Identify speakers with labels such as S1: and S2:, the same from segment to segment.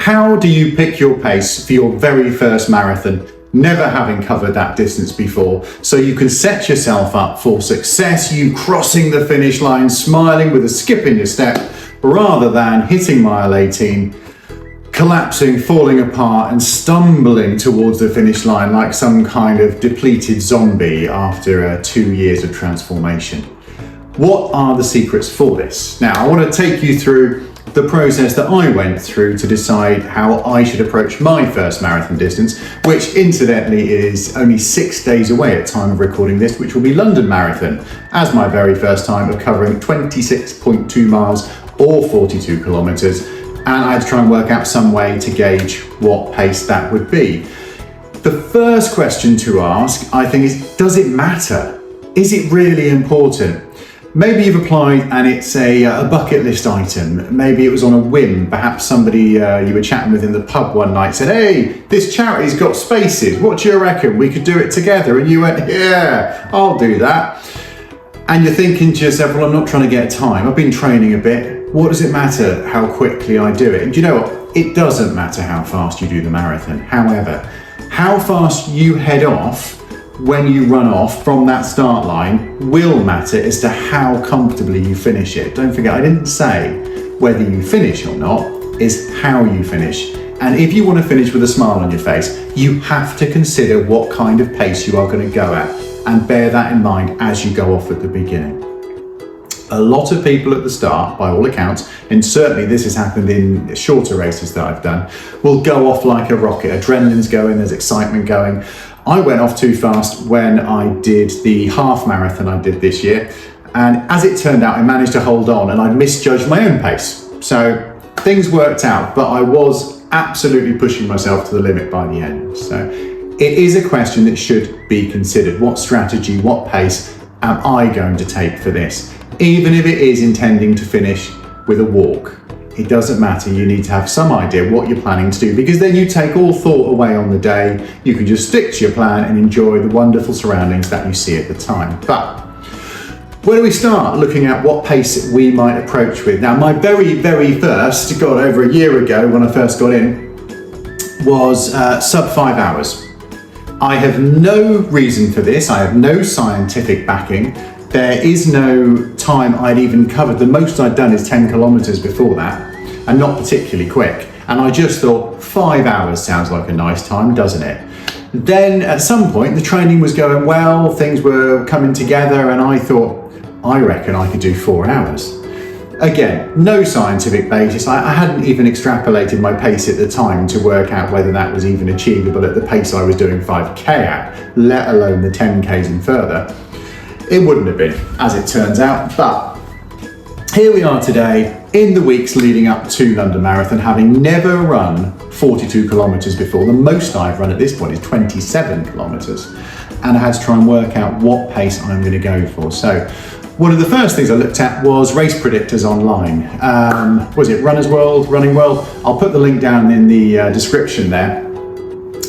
S1: How do you pick your pace for your very first marathon, never having covered that distance before, so you can set yourself up for success, you crossing the finish line, smiling with a skip in your step, rather than hitting mile 18, collapsing, falling apart and stumbling towards the finish line like some kind of depleted zombie after 2 years of transformation? What are the secrets for this? Now, I want to take you through the process that I went through to decide how I should approach my first marathon distance, which incidentally is only 6 days away at time of recording this, which will be London Marathon, as my very first time of covering 26.2 miles or 42 kilometers. And I had to try and work out some way to gauge what pace that would be. The first question to ask, I think, is, does it matter? Is it really important? Maybe you've applied and it's a bucket list item. Maybe it was on a whim. Perhaps somebody you were chatting with in the pub one night said, hey, this charity's got spaces. What do you reckon? We could do it together. And you went, yeah, I'll do that. And you're thinking to yourself, well, I'm not trying to get time. I've been training a bit. What does it matter how quickly I do it? And do you know what? It doesn't matter how fast you do the marathon. However, how fast you head off when you run off from that start line will matter as to how comfortably you finish it. Don't forget, I didn't say whether you finish or not, is how you finish. And if you want to finish with a smile on your face, you have to consider what kind of pace you are going to go at, and bear that in mind as you go off at the beginning. A lot of people at the start, by all accounts, and certainly this has happened in shorter races that I've done, will go off like a rocket. Adrenaline's going, there's excitement going. I went off too fast when I did the half marathon I did this year. And as it turned out, I managed to hold on and I misjudged my own pace. So things worked out, but I was absolutely pushing myself to the limit by the end. So it is a question that should be considered. What strategy, what pace am I going to take for this? Even if it is intending to finish with a walk. It doesn't matter, you need to have some idea what you're planning to do, because then you take all thought away on the day. You can just stick to your plan and enjoy the wonderful surroundings that you see at the time. But where do we start looking at what pace we might approach with? Now, my very first, God, over a year ago when I first got in, was sub 5 hours. I have no reason for this. I have no scientific backing. There is no time I'd even covered. The most I'd done is 10 kilometers before that, and not particularly quick. And I just thought 5 hours sounds like a nice time, doesn't it? Then at some point the training was going well, things were coming together, and I thought, I reckon I could do 4 hours. Again, no scientific basis. I hadn't even extrapolated my pace at the time to work out whether that was even achievable at the pace I was doing 5K at, let alone the 10Ks and further. It wouldn't have been, as it turns out, but here we are today in the weeks leading up to London Marathon, having never run 42 kilometers before. The most I've run at this point is 27 kilometers, and I had to try and work out what pace I'm going to go for. So one of the first things I looked at was race predictors online. Was it Runner's World, Running World? I'll put the link down in the description there.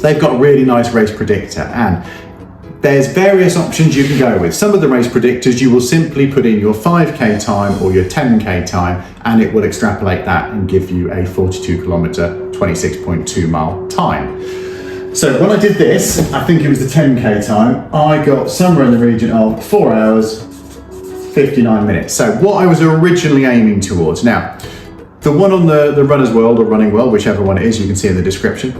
S1: They've got a really nice race predictor, and there's various options you can go with. Some of the race predictors, you will simply put in your 5K time or your 10K time, and it will extrapolate that and give you a 42 kilometer, 26.2 mile time. So when I did this, I think it was the 10K time, I got somewhere in the region of 4 hours, 59 minutes. So what I was originally aiming towards. Now, the one on the Runner's World or Running World, whichever one it is, you can see in the description,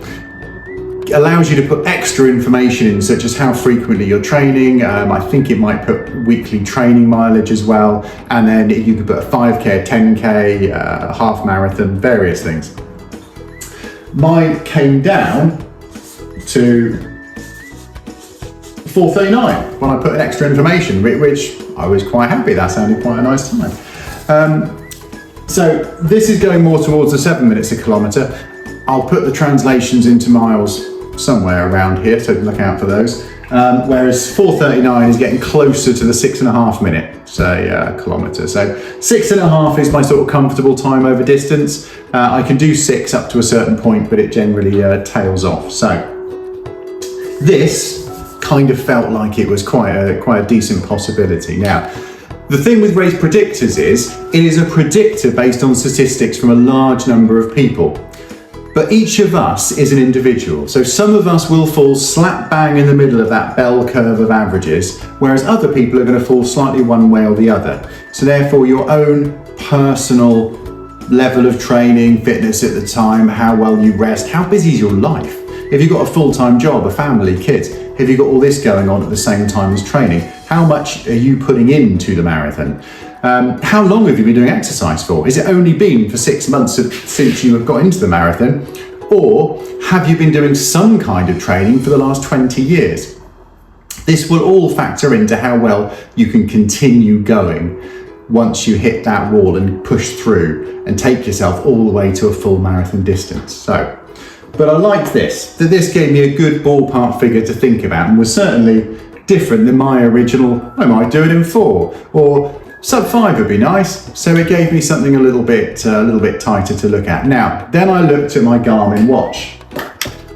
S1: allows you to put extra information in, such as how frequently you're training. I think it might put weekly training mileage as well. And then you could put a 5K, a 10K, a half marathon, various things. Mine came down to 4:39 when I put in extra information, which I was quite happy. That sounded quite a nice time. So this is going more towards the 7 minutes a kilometre. I'll put the translations into miles somewhere around here, so look out for those. Whereas 4:39 is getting closer to the 6.5 minute, kilometre. So 6.5 is my sort of comfortable time over distance. I can do 6 up to a certain point, but it generally tails off. So this kind of felt like it was quite a decent possibility. Now, the thing with race predictors is, it is a predictor based on statistics from a large number of people. But each of us is an individual. So some of us will fall slap bang in the middle of that bell curve of averages, whereas other people are going to fall slightly one way or the other. So therefore, your own personal level of training, fitness at the time, how well you rest, how busy is your life? Have you got a full-time job, a family, kids? Have you got all this going on at the same time as training? How much are you putting into the marathon? How long have you been doing exercise for? Has it only been for 6 months since you have got into the marathon? Or have you been doing some kind of training for the last 20 years? This will all factor into how well you can continue going once you hit that wall and push through and take yourself all the way to a full marathon distance. But I liked that this gave me a good ballpark figure to think about, and was certainly different than my original, I might do it in 4, or sub 5 would be nice. So it gave me something a little bit tighter to look at. Now, then I looked at my Garmin watch.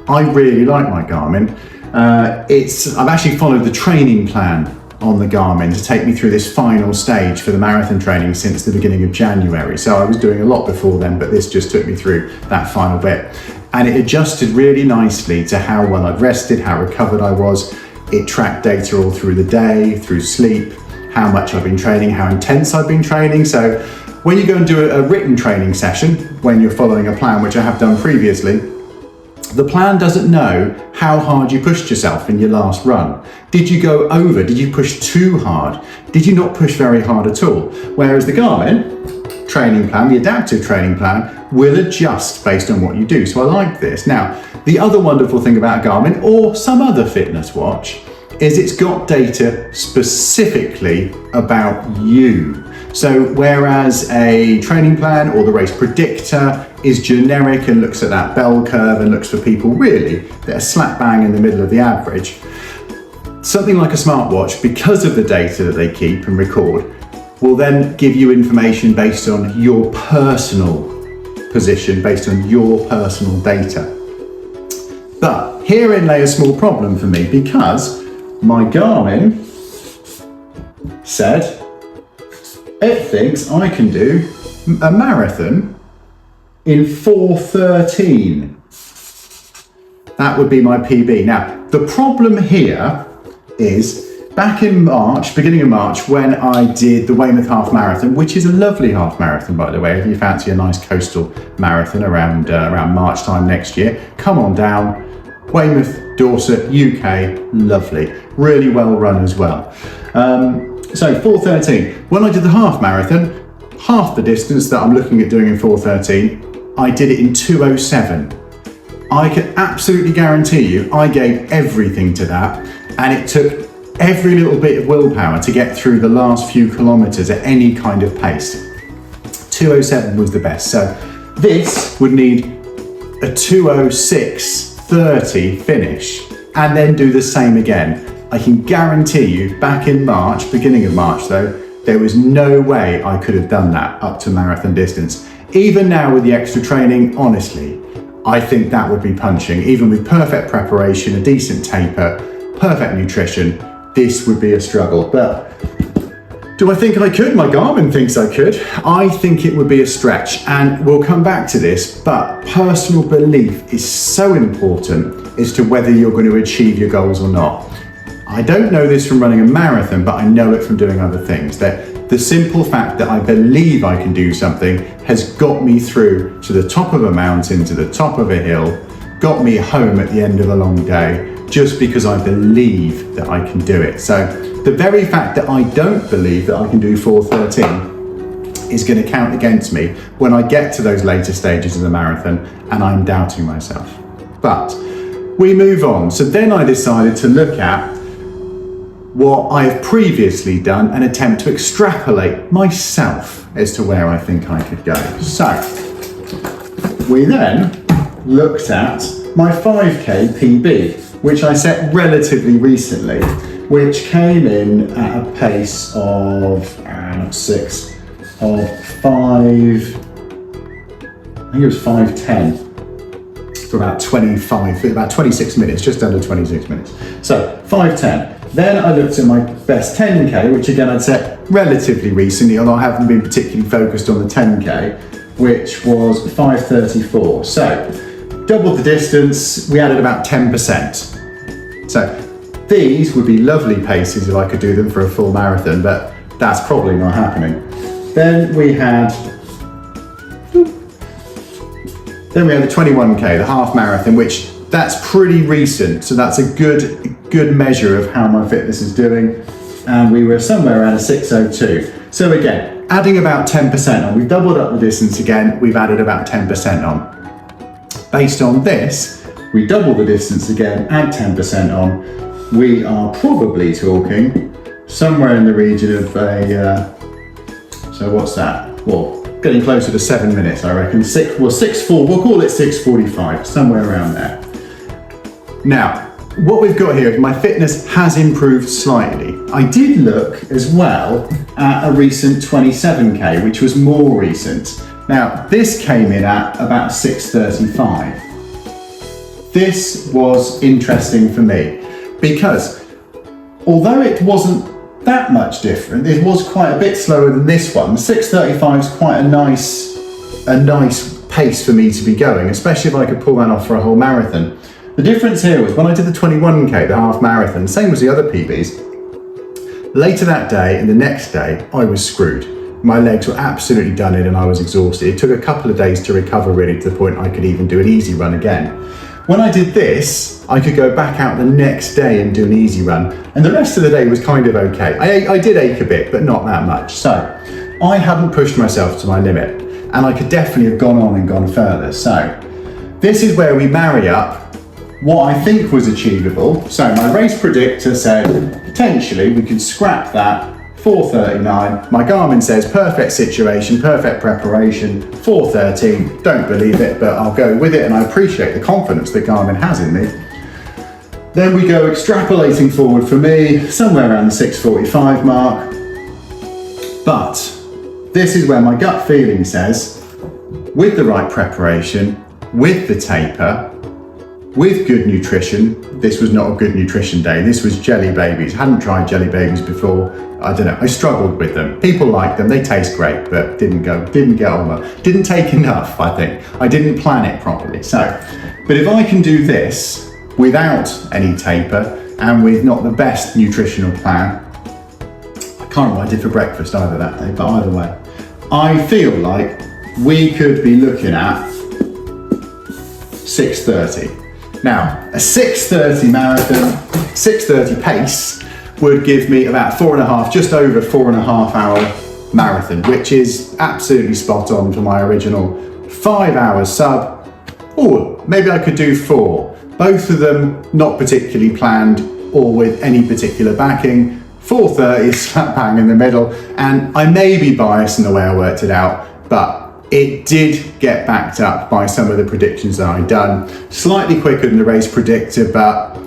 S1: I really like my Garmin. I've actually followed the training plan on the Garmin to take me through this final stage for the marathon training since the beginning of January. So I was doing a lot before then, but this just took me through that final bit. And it adjusted really nicely to how well I'd rested, how recovered I was. It tracked data all through the day, through sleep, how much I've been training, how intense I've been training. So when you go and do a written training session, when you're following a plan, which I have done previously, the plan doesn't know how hard you pushed yourself in your last run. Did you go over? Did you push too hard? Did you not push very hard at all? Whereas the Garmin training plan, the adaptive training plan, will adjust based on what you do. So I like this. Now, the other wonderful thing about Garmin or some other fitness watch is it's got data specifically about you. So whereas a training plan or the race predictor is generic and looks at that bell curve and looks for people really that are slap bang in the middle of the average, something like a smartwatch, because of the data that they keep and record, will then give you information based on your personal position, based on your personal data. But herein lay a small problem for me, because my Garmin said it thinks I can do a marathon in 4:13. That would be my PB. Now, the problem here is back in March, beginning of March, when I did the Weymouth Half Marathon, which is a lovely half marathon, by the way. If you fancy a nice coastal marathon around March time next year, come on down. Weymouth, Dorset, UK, lovely. Really well run as well. So 4:13. When I did the half marathon, half the distance that I'm looking at doing in 4:13, I did it in 2:07. I can absolutely guarantee you I gave everything to that, and it took every little bit of willpower to get through the last few kilometers at any kind of pace. 2:07 was the best. So this would need a 2:06:30 finish, and then do the same again. I can guarantee you back in March, beginning of March though, there was no way I could have done that up to marathon distance. Even now with the extra training, honestly, I think that would be punching. Even with perfect preparation, a decent taper, perfect nutrition, this would be a struggle. But do I think I could? My Garmin thinks I could. I think it would be a stretch, and we'll come back to this, but personal belief is so important as to whether you're going to achieve your goals or not. I don't know this from running a marathon, but I know it from doing other things. That the simple fact that I believe I can do something has got me through to the top of a mountain, to the top of a hill, got me home at the end of a long day, just because I believe that I can do it. So the very fact that I don't believe that I can do 4:13 is going to count against me when I get to those later stages of the marathon and I'm doubting myself. But we move on. So then I decided to look at what I have previously done and attempt to extrapolate myself as to where I think I could go. So we then looked at my 5K PB, which I set relatively recently, which came in at a pace of 5:10 for about 26 minutes, just under 26 minutes. So 5:10. Then I looked at my best 10K, which again I'd set relatively recently, although I haven't been particularly focused on the 10K, which was 5:34. So doubled the distance, we added about 10%. So these would be lovely paces if I could do them for a full marathon, but that's probably not happening. Then we had the 21k, the half marathon, which that's pretty recent. So that's a good measure of how my fitness is doing. And we were somewhere around a 6:02. So again, adding about 10% on. We've doubled up the distance again. We've added about 10% on. Based on this, we double the distance again, add 10% on. We are probably talking somewhere in the region of so what's that? Well, getting closer to 7 minutes, I reckon. We'll call it 6:45, somewhere around there. Now, what we've got here is my fitness has improved slightly. I did look as well at a recent 27k, which was more recent. Now, this came in at about 6:35. This was interesting for me because although it wasn't that much different, it was quite a bit slower than this one. 6:35 is quite a nice pace for me to be going, especially if I could pull that off for a whole marathon. The difference here was when I did the 21k, the half marathon, same as the other PBs, later that day and the next day, I was screwed. My legs were absolutely done in and I was exhausted. It took a couple of days to recover really to the point I could even do an easy run again. When I did this, I could go back out the next day and do an easy run. And the rest of the day was kind of okay. I did ache a bit, but not that much. So I hadn't pushed myself to my limit and I could definitely have gone on and gone further. So this is where we marry up what I think was achievable. So my race predictor said, potentially we could scrap that, 4:39. My Garmin says perfect situation, perfect preparation, 4:13. Don't believe it, but I'll go with it and I appreciate the confidence that Garmin has in me. Then we go extrapolating forward for me, somewhere around the 6:45 mark. But this is where my gut feeling says, with the right preparation, with the taper, with good nutrition, this was not a good nutrition day. This was jelly babies. Hadn't tried jelly babies before. I don't know, I struggled with them. People like them, they taste great, but didn't get on well. Didn't take enough, I think. I didn't plan it properly. So, but if I can do this without any taper and with not the best nutritional plan, I can't remember what I did for breakfast either that day, but either way, I feel like we could be looking at 6:30. Now, a 6:30 marathon, 6:30 pace would give me about just over 4.5 hour marathon, which is absolutely spot on for my original 5 hour sub. Or maybe I could do 4. Both of them not particularly planned or with any particular backing. 4:30 is slap bang in the middle, and I may be biased in the way I worked it out, but it did get backed up by some of the predictions that I'd done. Slightly quicker than the race predictor, but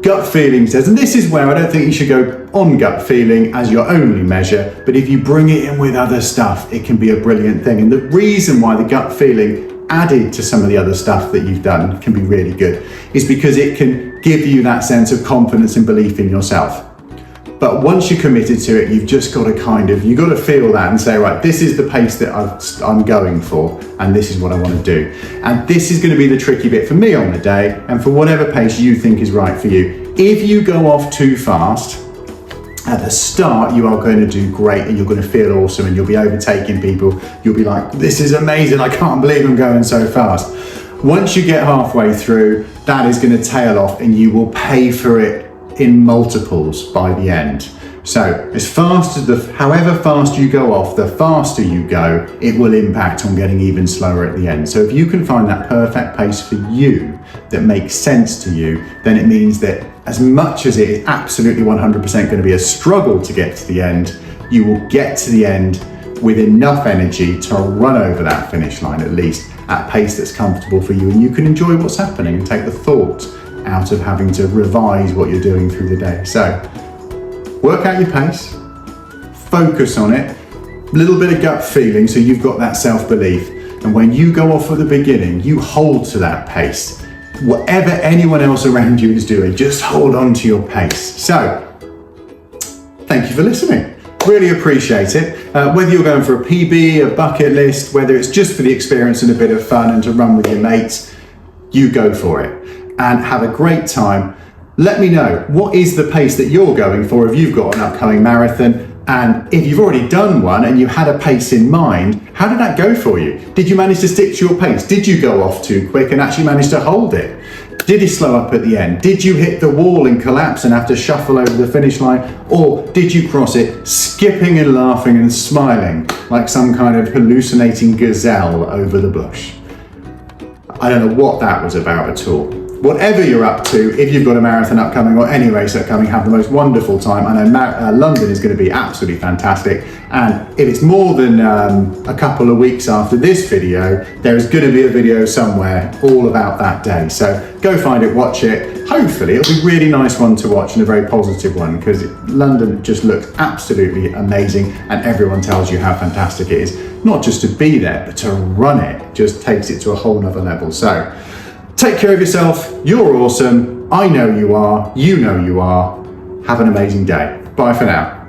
S1: gut feeling says, and this is where I don't think you should go on gut feeling as your only measure, but if you bring it in with other stuff, it can be a brilliant thing. And the reason why the gut feeling added to some of the other stuff that you've done can be really good is because it can give you that sense of confidence and belief in yourself. But once you're committed to it, you've just got to you've got to feel that and say, right, this is the pace that I'm going for, and this is what I want to do. And this is going to be the tricky bit for me on the day, and for whatever pace you think is right for you. If you go off too fast, at the start, you are going to do great and you're going to feel awesome and you'll be overtaking people. You'll be like, this is amazing. I can't believe I'm going so fast. Once you get halfway through, that is going to tail off and you will pay for it in multiples by the end. So however fast you go off, the faster you go, it will impact on getting even slower at the end. So if you can find that perfect pace for you that makes sense to you, then it means that as much as it is absolutely 100% going to be a struggle to get to the end, you will get to the end with enough energy to run over that finish line, at least at a pace that's comfortable for you, and you can enjoy what's happening and take the thought out of having to revise what you're doing through the day. So work out your pace, focus on it, a little bit of gut feeling so you've got that self-belief, and when you go off at the beginning, you hold to that pace. Whatever anyone else around you is doing, just hold on to your pace. So, thank you for listening. Really appreciate it. Whether you're going for a PB, a bucket list, whether it's just for the experience and a bit of fun and to run with your mates, you go for it and have a great time. Let me know, what is the pace that you're going for if you've got an upcoming marathon? And if you've already done one and you had a pace in mind, how did that go for you? Did you manage to stick to your pace? Did you go off too quick and actually manage to hold it? Did you slow up at the end? Did you hit the wall and collapse and have to shuffle over the finish line? Or did you cross it skipping and laughing and smiling like some kind of hallucinating gazelle over the bush? I don't know what that was about at all. Whatever you're up to, if you've got a marathon upcoming or any race upcoming, have the most wonderful time. I know London is going to be absolutely fantastic. And if it's more than a couple of weeks after this video, there is going to be a video somewhere all about that day. So go find it, watch it. Hopefully it'll be a really nice one to watch and a very positive one, because London just looks absolutely amazing and everyone tells you how fantastic it is. Not just to be there, but to run it just takes it to a whole nother level. So take care of yourself. You're awesome. I know you are. You know you are. Have an amazing day. Bye for now.